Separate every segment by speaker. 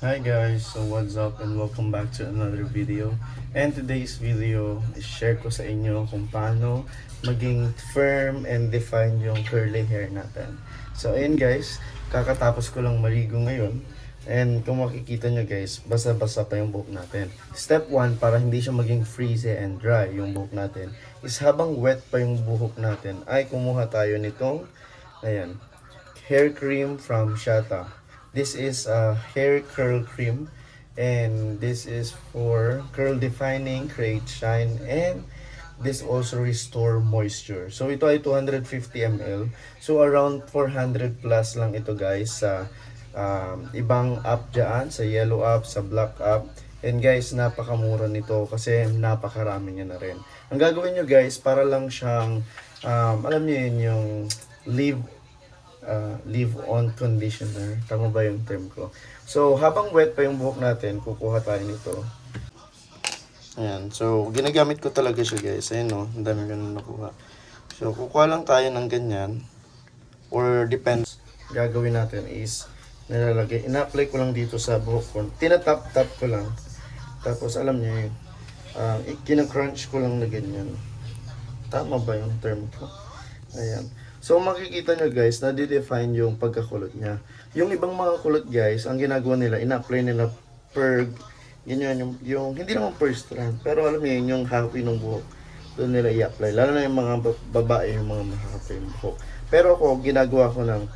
Speaker 1: Hi guys, so what's up and welcome back to another video. And today's video is share ko sa inyo kung paano maging firm and define yung curly hair natin. So ayun guys, kakatapos ko lang maligo ngayon. And kung makikita nyo guys, basa-basa pa yung buhok natin. Step 1 para hindi siya maging frizzy and dry yung buhok natin is habang wet pa yung buhok natin ay kumuha tayo nitong ayan, hair cream from Shata. This is a hair curl cream and this is for curl defining, create shine, and this also restore moisture. So ito ay 250 ml. So around 400 plus lang ito guys sa ibang app dyan, sa yellow app, sa black app. And guys, napakamura nito kasi napakarami niya na rin. Ang gagawin nyo guys, para lang siyang alam niyo yun, yung leave on conditioner. Tama ba yung term ko? So, habang wet pa yung buhok natin, kukuha tayo nito. Ayan. So, ginagamit ko talaga siya guys. Ayan o, ang dami ko na nakuha. So, kukuha lang tayo ng ganyan. Or depends. Gagawin natin is, nilalagay. Ina-apply ko lang dito sa buhok ko. Tinatap-tap ko lang. Tapos, alam niyo yun. Kina-crunch ko lang na ganyan. Tama ba yung term ko? Ayan. So makikita nyo guys, na-define yung pagkakulot niya. Yung ibang mga kulot guys, ang ginagawa nila, ina-apply nila per, ganyan yung hindi naman per strand, pero alam niyo yung happy ng buhok, doon nila i-apply. Lalo na yung mga babae, yung mga mahahappy yung buhok. Pero ako, ginagawa ko lang,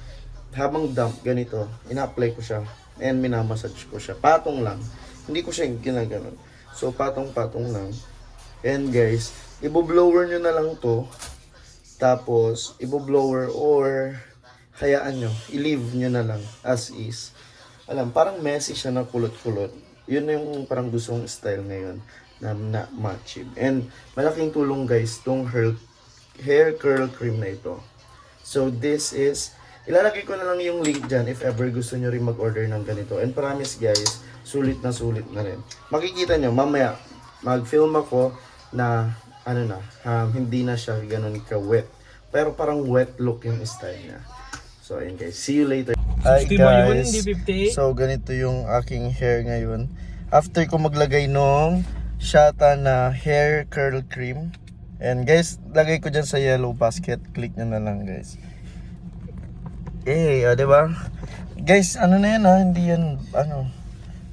Speaker 1: habang damp, ganito, ina-apply ko siya, and minamassage ko siya. Patong lang. Hindi ko siya ginaganon. So patong-patong lang. And guys, ibo-blower nyo na lang to. Tapos, ibo-blower or hayaan nyo, i-leave nyo na lang as is. Alam, parang messy siya na kulot-kulot. Yun yung parang gustong style ngayon na ma-achieve. And malaking tulong guys, tong hair curl cream na ito. So this is, ilalagay ko na lang yung link dyan if ever gusto nyo rin mag-order ng ganito. And promise guys, sulit na rin. Makikita nyo, mamaya, mag-film ako na hindi na siya ganun ka-wet. Pero parang wet look yung style niya. So, ayun guys. See you later. Hi guys. So, ganito yung aking hair ngayon. After ko maglagay nung Shata na hair curl cream. And guys, lagay ko dyan sa yellow basket. Click nyo na lang guys. Diba? Guys, ano na yan ha? Hindi yan,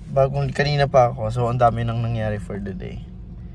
Speaker 1: bagong kanina pa ako. So, ang dami nang nangyari for the day.